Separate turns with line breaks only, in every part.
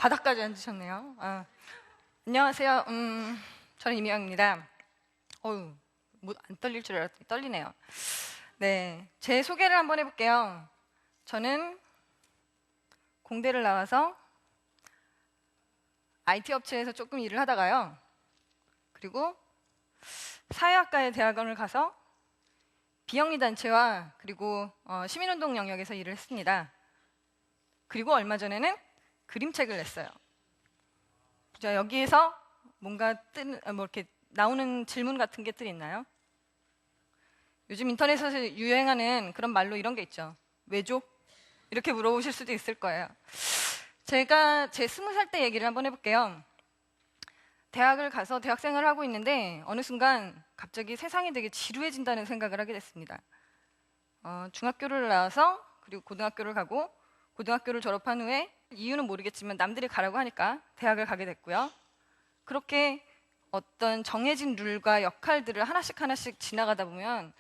바닥까지 앉으셨네요. 안녕하세요. 저는 이미영입니다. 뭐 안 떨릴 줄 알았더니 떨리네요. 네, 제 소개를 한번 해볼게요. 저는 공대를 나와서 IT 업체에서 조금 일을 하다가요. 그리고 사회학과의 대학원을 가서 비영리 단체와 그리고 시민운동 영역에서 일을 했습니다. 그리고 얼마 전에는 그림책을 냈어요. 자, 여기에서 뭔가 이렇게 나오는 질문 같은 게 있나요? 요즘 인터넷에서 유행하는 그런 말로 이런 게 있죠. 왜죠? 이렇게 물어보실 수도 있을 거예요. 제가 제 20살 때 얘기를 한번 해볼게요. 대학을 가서 대학생활을 하고 있는데 어느 순간 갑자기 세상이 되게 지루해진다는 생각을 하게 됐습니다. 중학교를 나와서 그리고 고등학교를 가고 고등학교를 졸업한 후에 이유는 모르겠지만 남들이 가라고 하니까 대학을 가게 됐고요. 그렇게 어떤 정해진 룰과 역할들을 하나씩 지나가다 보면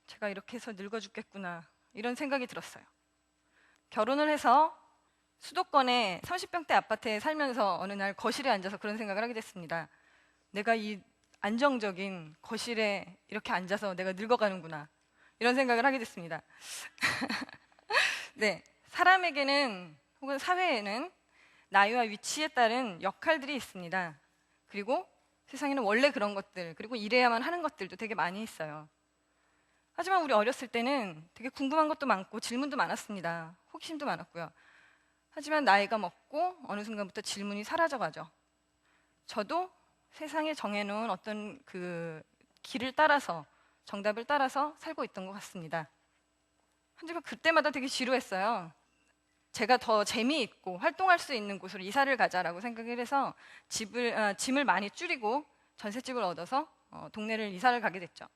제가 이렇게 해서 늙어 죽겠구나 이런 생각이 들었어요. 결혼을 해서 수도권의 30평대 아파트에 살면서 어느 날 거실에 앉아서 그런 생각을 하게 됐습니다. 내가 이 안정적인 거실에 이렇게 앉아서 내가 늙어가는구나 이런 생각을 하게 됐습니다. 네, 사람에게는 혹은 사회에는 나이와 위치에 따른 역할들이 있습니다. 그리고 세상에는 원래 그런 것들, 그리고 이래야만 하는 것들도 되게 많이 있어요. 하지만 우리 어렸을 때는 되게 궁금한 것도 많고 질문도 많았습니다. 호기심도 많았고요. 하지만 나이가 먹고 어느 순간부터 질문이 사라져가죠. 저도 세상에 정해놓은 어떤 그 길을 따라서, 정답을 따라서 살고 있던 것 같습니다. 하지만 그때마다 되게 지루했어요. 제가 더 재미있고 활동할 수 있는 곳으로 이사를 가자라고 생각을 해서 짐을 많이 줄이고 전셋집을 얻어서 동네를 이사를 가게 됐죠.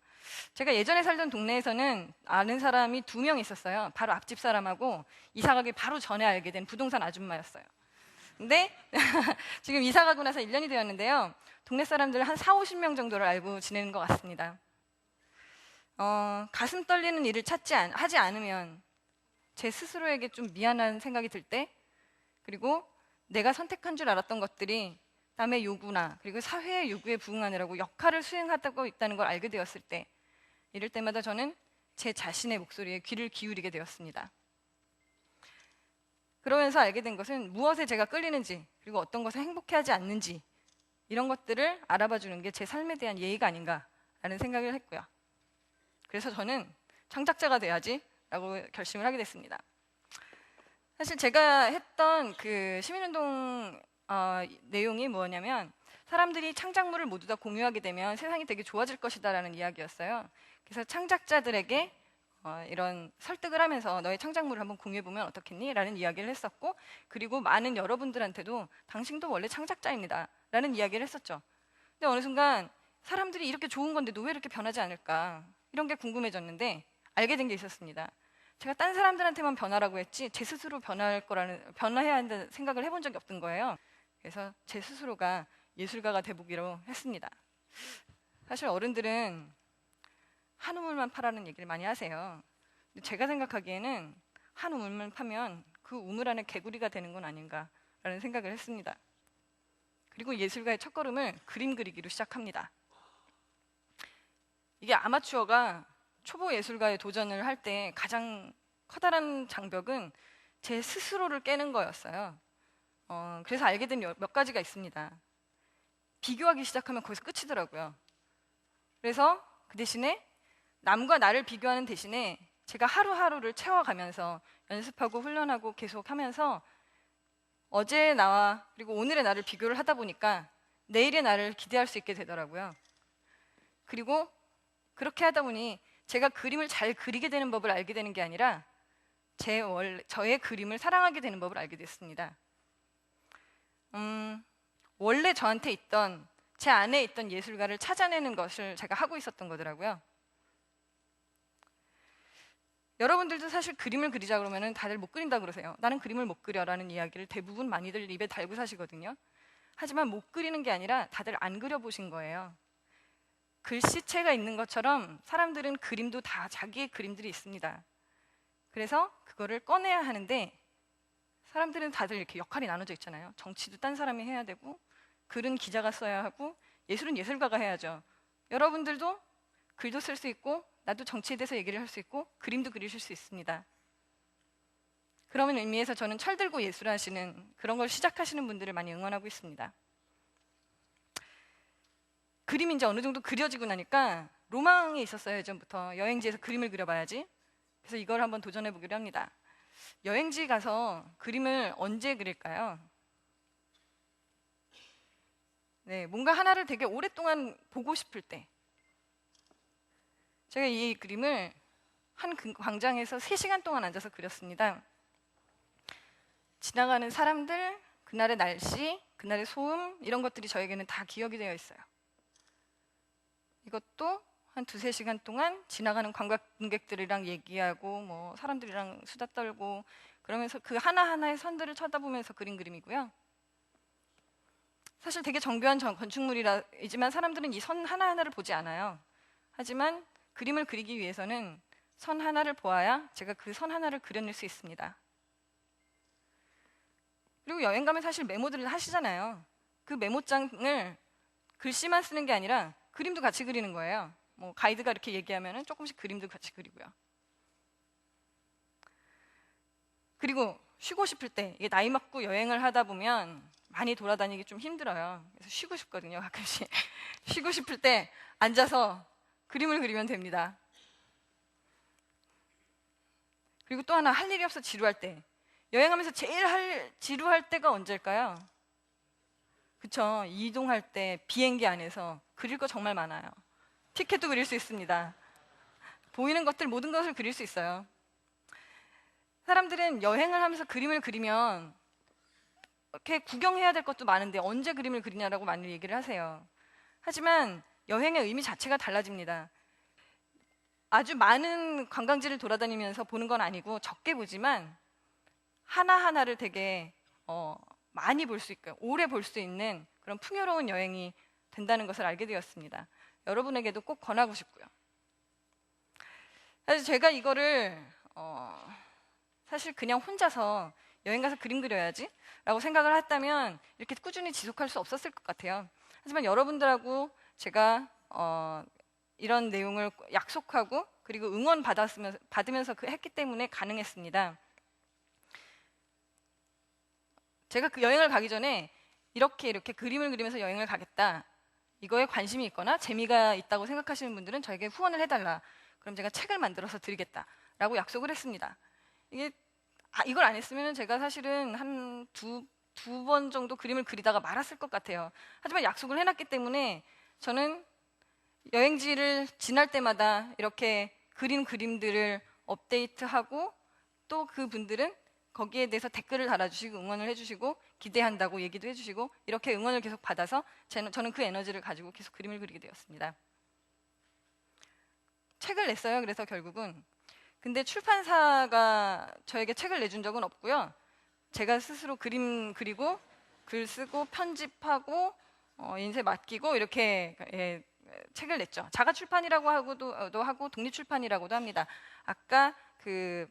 제가 예전에 살던 동네에서는 아는 사람이 2명 있었어요. 바로 앞집 사람하고 이사 가기 바로 전에 알게 된 부동산 아줌마였어요. 근데 지금 이사 가고 나서 1년이 되었는데요. 동네 사람들 한 4, 50명 정도를 알고 지내는 것 같습니다. 가슴 떨리는 일을 하지 않으면 제 스스로에게 좀 미안한 생각이 들 때, 그리고 내가 선택한 줄 알았던 것들이 남의 요구나 그리고 사회의 요구에 부응하느라고 역할을 수행하고 있다는 걸 알게 되었을 때, 이럴 때마다 저는 제 자신의 목소리에 귀를 기울이게 되었습니다. 그러면서 알게 된 것은 무엇에 제가 끌리는지, 그리고 어떤 것에 행복해하지 않는지, 이런 것들을 알아봐 주는 게 제 삶에 대한 예의가 아닌가라는 생각을 했고요. 그래서 저는 창작자가 돼야지 라고 결심을 하게 됐습니다. 사실 제가 했던 그 시민운동 내용이 뭐냐면, 사람들이 창작물을 모두 다 공유하게 되면 세상이 되게 좋아질 것이다 라는 이야기였어요. 그래서 창작자들에게 이런 설득을 하면서 너의 창작물을 한번 공유해보면 어떻겠니? 라는 이야기를 했었고, 그리고 많은 여러분들한테도 당신도 원래 창작자입니다 라는 이야기를 했었죠. 근데 어느 순간 사람들이 이렇게 좋은 건데 너 왜 이렇게 변하지 않을까, 이런 게 궁금해졌는데 알게 된 게 있었습니다. 제가 딴 사람들한테만 변하라고 했지 제 스스로 변화해야 한다는 생각을 해본 적이 없던 거예요. 그래서 제 스스로가 예술가가 돼보기로 했습니다. 사실 어른들은 한 우물만 파라는 얘기를 많이 하세요. 근데 제가 생각하기에는 한 우물만 파면 그 우물 안에 개구리가 되는 건 아닌가라는 생각을 했습니다. 그리고 예술가의 첫걸음을 그림 그리기로 시작합니다. 이게 아마추어가 초보 예술가의 도전을 할 때 가장 커다란 장벽은 제 스스로를 깨는 거였어요. 그래서 알게 된 몇 가지가 있습니다. 비교하기 시작하면 거기서 끝이더라고요. 그래서 그 대신에 남과 나를 비교하는 대신에 제가 하루하루를 채워가면서 연습하고 훈련하고 계속 하면서 어제의 나와 그리고 오늘의 나를 비교를 하다 보니까 내일의 나를 기대할 수 있게 되더라고요. 그리고 그렇게 하다 보니 제가 그림을 잘 그리게 되는 법을 알게 되는 게 아니라 저의 그림을 사랑하게 되는 법을 알게 됐습니다. 원래 저한테 있던, 제 안에 있던 예술가를 찾아내는 것을 제가 하고 있었던 거더라고요. 여러분들도 사실 그림을 그리자 그러면 다들 못 그린다 그러세요. 나는 그림을 못 그려라는 이야기를 대부분 많이들 입에 달고 사시거든요. 하지만 못 그리는 게 아니라 다들 안 그려보신 거예요. 글씨체가 있는 것처럼 사람들은 그림도 다 자기의 그림들이 있습니다. 그래서 그거를 꺼내야 하는데 사람들은 다들 이렇게 역할이 나눠져 있잖아요. 정치도 딴 사람이 해야 되고, 글은 기자가 써야 하고, 예술은 예술가가 해야죠. 여러분들도 글도 쓸 수 있고, 나도 정치에 대해서 얘기를 할 수 있고, 그림도 그리실 수 있습니다. 그런 의미에서 저는 철들고 예술하시는 그런 걸 시작하시는 분들을 많이 응원하고 있습니다. 그림이 이제 어느 정도 그려지고 나니까 로망이 있었어요. 예전부터 여행지에서 그림을 그려봐야지. 그래서 이걸 한번 도전해 보기로 합니다. 여행지 가서 그림을 언제 그릴까요? 네, 뭔가 하나를 되게 오랫동안 보고 싶을 때. 제가 이 그림을 한 광장에서 3시간 동안 앉아서 그렸습니다. 지나가는 사람들, 그날의 날씨, 그날의 소음, 이런 것들이 저에게는 다 기억이 되어 있어요. 이것도 한 2-3시간 동안 지나가는 관광객들이랑 얘기하고 뭐 사람들이랑 수다 떨고 그러면서 그 하나하나의 선들을 쳐다보면서 그린 그림이고요. 사실 되게 정교한 건축물이지만 사람들은 이 선 하나하나를 보지 않아요. 하지만 그림을 그리기 위해서는 선 하나를 보아야 제가 그 선 하나를 그려낼 수 있습니다. 그리고 여행 가면 사실 메모들을 하시잖아요. 그 메모장을 글씨만 쓰는 게 아니라 그림도 같이 그리는 거예요. 뭐 가이드가 이렇게 얘기하면 조금씩 그림도 같이 그리고요. 그리고 쉬고 싶을 때, 이게 나이 먹고 여행을 하다 보면 많이 돌아다니기 좀 힘들어요. 그래서 쉬고 싶거든요, 가끔씩. 쉬고 싶을 때 앉아서 그림을 그리면 됩니다. 그리고 또 하나, 할 일이 없어 지루할 때. 여행하면서 제일 지루할 때가 언제일까요? 그쵸, 이동할 때 비행기 안에서 그릴 거 정말 많아요. 티켓도 그릴 수 있습니다. 보이는 것들 모든 것을 그릴 수 있어요. 사람들은 여행을 하면서 그림을 그리면 이렇게 구경해야 될 것도 많은데 언제 그림을 그리냐라고 많이 얘기를 하세요. 하지만 여행의 의미 자체가 달라집니다. 아주 많은 관광지를 돌아다니면서 보는 건 아니고 적게 보지만 하나하나를 되게 많이 볼 수 있고 오래 볼 수 있는 그런 풍요로운 여행이 된다는 것을 알게 되었습니다. 여러분에게도 꼭 권하고 싶고요. 사실 제가 이거를 사실 그냥 혼자서 여행 가서 그림 그려야지 라고 생각을 했다면 이렇게 꾸준히 지속할 수 없었을 것 같아요. 하지만 여러분들하고 제가 이런 내용을 약속하고 그리고 응원 받으면서 했기 때문에 가능했습니다. 제가 그 여행을 가기 전에 이렇게 그림을 그리면서 여행을 가겠다, 이거에 관심이 있거나 재미가 있다고 생각하시는 분들은 저에게 후원을 해달라, 그럼 제가 책을 만들어서 드리겠다 라고 약속을 했습니다. 이걸 안 했으면 제가 사실은 한 두 번 정도 그림을 그리다가 말았을 것 같아요. 하지만 약속을 해놨기 때문에 저는 여행지를 지날 때마다 이렇게 그린 그림들을 업데이트하고 또 그분들은 거기에 대해서 댓글을 달아주시고 응원을 해주시고 기대한다고 얘기도 해주시고 이렇게 응원을 계속 받아서 저는 그 에너지를 가지고 계속 그림을 그리게 되었습니다. 책을 냈어요. 그래서 결국은. 근데 출판사가 저에게 책을 내준 적은 없고요. 제가 스스로 그림 그리고 글 쓰고 편집하고 인쇄 맡기고 이렇게 책을 냈죠. 자가 출판이라고 하고 독립 출판이라고도 합니다. 아까 그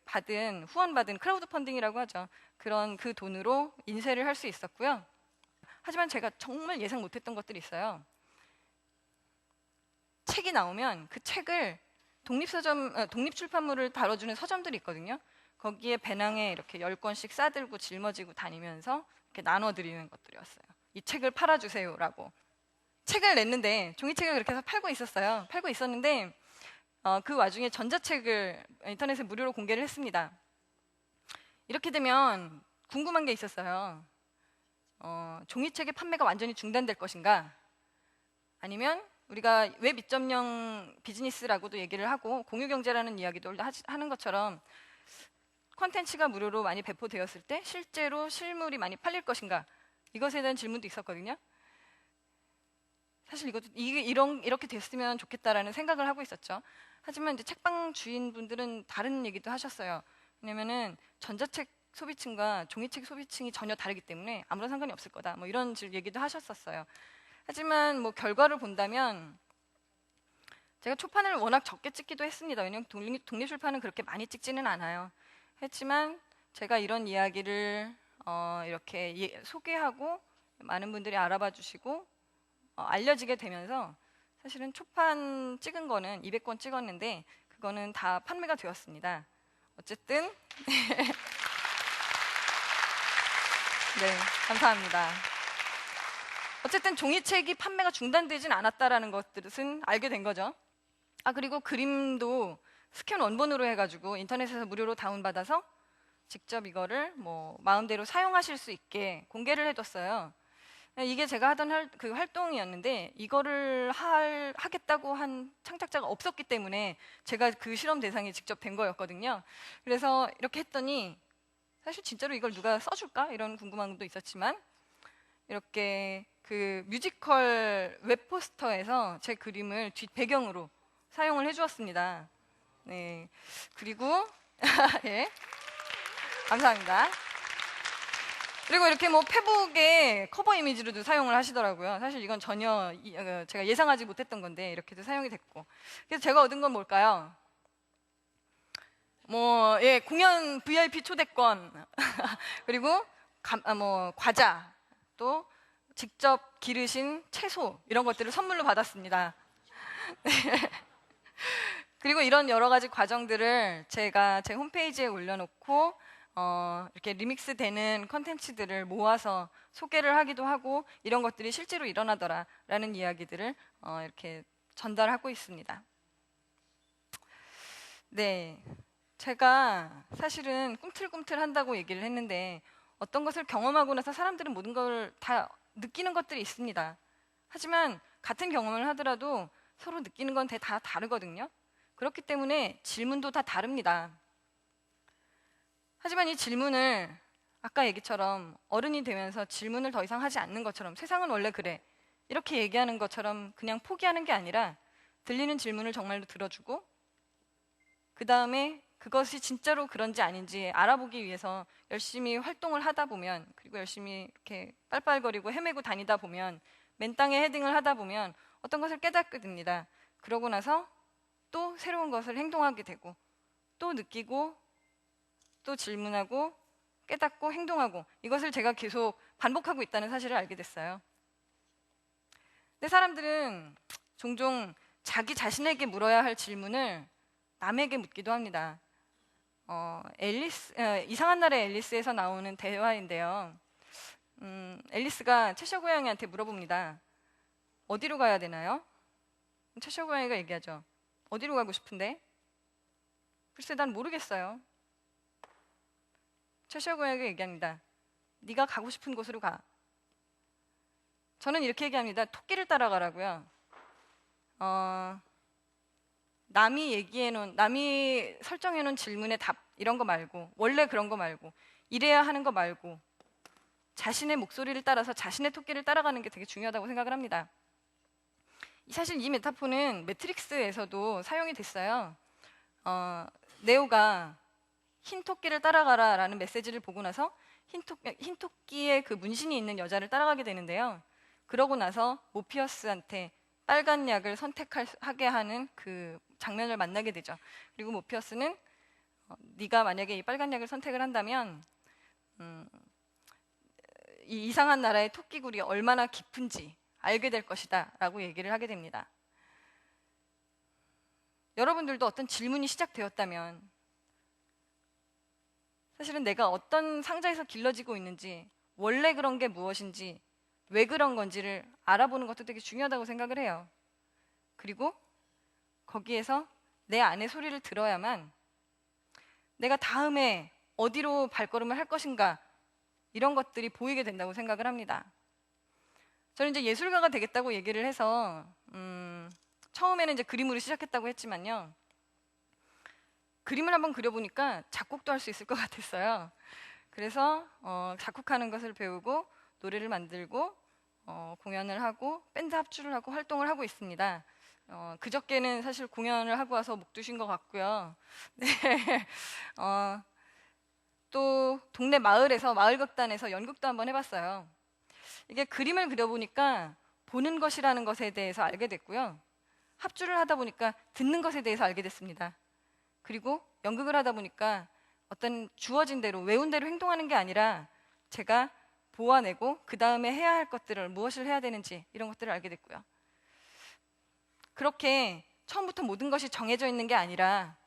후원받은 크라우드 펀딩이라고 하죠. 그런 그 돈으로 인쇄를 할 수 있었고요. 하지만 제가 정말 예상 못했던 것들이 있어요. 책이 나오면 그 책을 독립 출판물을 다뤄주는 서점들이 있거든요. 거기에 배낭에 이렇게 10권씩 싸들고 짊어지고 다니면서 이렇게 나눠드리는 것들이었어요. 이 책을 팔아주세요라고. 책을 냈는데 종이책을 그렇게 해서 팔고 있었어요. 팔고 있었는데 그 와중에 전자책을 인터넷에 무료로 공개를 했습니다. 이렇게 되면 궁금한 게 있었어요. 종이책의 판매가 완전히 중단될 것인가? 아니면 우리가 웹 2.0 비즈니스라고도 얘기를 하고 공유경제라는 이야기도 하는 것처럼 콘텐츠가 무료로 많이 배포되었을 때 실제로 실물이 많이 팔릴 것인가? 이것에 대한 질문도 있었거든요. 사실 이렇게 됐으면 좋겠다라는 생각을 하고 있었죠. 하지만 이제 책방 주인분들은 다른 얘기도 하셨어요. 왜냐면은 전자책 소비층과 종이책 소비층이 전혀 다르기 때문에 아무런 상관이 없을 거다. 뭐 이런 얘기도 하셨었어요. 하지만 뭐 결과를 본다면 제가 초판을 워낙 적게 찍기도 했습니다. 왜냐하면 독립출판은 그렇게 많이 찍지는 않아요. 했지만 제가 이런 이야기를 이렇게 소개하고 많은 분들이 알아봐 주시고 알려지게 되면서 사실은 초판 찍은 거는 200권 찍었는데 그거는 다 판매가 되었습니다. 어쨌든 네, 감사합니다. 어쨌든 종이책이 판매가 중단되진 않았다라는 것들은 알게 된 거죠. 그리고 그림도 스캔 원본으로 해가지고 인터넷에서 무료로 다운받아서 직접 이거를 뭐 마음대로 사용하실 수 있게 공개를 해뒀어요. 이게 제가 하던 그 활동이었는데 이거를 하겠다고 한 창작자가 없었기 때문에 제가 그 실험 대상이 직접 된 거였거든요. 그래서 이렇게 했더니 사실 진짜로 이걸 누가 써줄까? 이런 궁금함도 있었지만 이렇게 그 뮤지컬 웹 포스터에서 제 그림을 뒷 배경으로 사용을 해주었습니다. 네, 그리고 예, 감사합니다. 그리고 이렇게 뭐 페북의 커버 이미지로도 사용을 하시더라고요. 사실 이건 전혀 제가 예상하지 못했던 건데 이렇게도 사용이 됐고. 그래서 제가 얻은 건 뭘까요? 뭐 공연 VIP 초대권 그리고 뭐 과자 또 직접 기르신 채소 이런 것들을 선물로 받았습니다. 그리고 이런 여러 가지 과정들을 제가 제 홈페이지에 올려놓고 이렇게 리믹스 되는 컨텐츠들을 모아서 소개를 하기도 하고 이런 것들이 실제로 일어나더라라는 이야기들을 이렇게 전달하고 있습니다. 네, 제가 사실은 꿈틀꿈틀 한다고 얘기를 했는데 어떤 것을 경험하고 나서 사람들은 모든 걸 다 느끼는 것들이 있습니다. 하지만 같은 경험을 하더라도 서로 느끼는 건 다 다르거든요. 그렇기 때문에 질문도 다 다릅니다. 하지만 이 질문을 아까 얘기처럼 어른이 되면서 질문을 더 이상 하지 않는 것처럼 세상은 원래 그래 이렇게 얘기하는 것처럼 그냥 포기하는 게 아니라 들리는 질문을 정말로 들어주고 그 다음에 그것이 진짜로 그런지 아닌지 알아보기 위해서 열심히 활동을 하다 보면 그리고 열심히 이렇게 빨빨거리고 헤매고 다니다 보면 맨 땅에 헤딩을 하다 보면 어떤 것을 깨닫게 됩니다. 그러고 나서 또 새로운 것을 행동하게 되고 또 느끼고 또 질문하고 깨닫고 행동하고 이것을 제가 계속 반복하고 있다는 사실을 알게 됐어요. 근데 사람들은 종종 자기 자신에게 물어야 할 질문을 남에게 묻기도 합니다. 이상한 나라의 앨리스에서 나오는 대화인데요. 앨리스가 채셔 고양이한테 물어봅니다. 어디로 가야 되나요? 채셔 고양이가 얘기하죠. 어디로 가고 싶은데? 글쎄 난 모르겠어요. 채셔 고양이가 얘기합니다. 네가 가고 싶은 곳으로 가. 저는 이렇게 얘기합니다. 토끼를 따라가라고요. 남이 설정해놓은 질문의 답 이런 거 말고 원래 그런 거 말고 이래야 하는 거 말고 자신의 목소리를 따라서 자신의 토끼를 따라가는 게 되게 중요하다고 생각을 합니다. 사실 이 메타포는 매트릭스에서도 사용이 됐어요. 네오가 흰 토끼를 따라가라 라는 메시지를 보고 나서 흰 토끼의 그 문신이 있는 여자를 따라가게 되는데요. 그러고 나서 모피어스한테 빨간 약을 선택하게 하는 그 장면을 만나게 되죠. 그리고 모피어스는 네가 만약에 이 빨간 약을 선택을 한다면 이 이상한 나라의 토끼굴이 얼마나 깊은지 알게 될 것이다 라고 얘기를 하게 됩니다. 여러분들도 어떤 질문이 시작되었다면 사실은 내가 어떤 상자에서 길러지고 있는지 원래 그런 게 무엇인지 왜 그런 건지를 알아보는 것도 되게 중요하다고 생각을 해요. 그리고 거기에서 내 안의 소리를 들어야만 내가 다음에 어디로 발걸음을 할 것인가 이런 것들이 보이게 된다고 생각을 합니다. 저는 이제 예술가가 되겠다고 얘기를 해서 처음에는 이제 그림으로 시작했다고 했지만요. 그림을 한번 그려보니까 작곡도 할 수 있을 것 같았어요. 그래서 작곡하는 것을 배우고 노래를 만들고 공연을 하고 밴드 합주를 하고 활동을 하고 있습니다. 그저께는 사실 공연을 하고 와서 목 두신 것 같고요. 네. 또 동네 마을에서 마을극단에서 연극도 한번 해봤어요. 이게 그림을 그려보니까 보는 것이라는 것에 대해서 알게 됐고요. 합주를 하다 보니까 듣는 것에 대해서 알게 됐습니다. 그리고 연극을 하다 보니까 어떤 주어진 대로 외운 대로 행동하는 게 아니라 제가 보완하고 그 다음에 해야 할 것들을 무엇을 해야 되는지 이런 것들을 알게 됐고요. 그렇게 처음부터 모든 것이 정해져 있는 게 아니라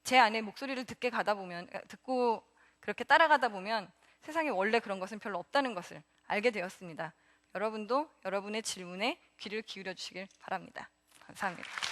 제 안에 목소리를 듣고 그렇게 따라가다 보면 세상에 원래 그런 것은 별로 없다는 것을 알게 되었습니다. 여러분도 여러분의 질문에 귀를 기울여 주시길 바랍니다. 감사합니다.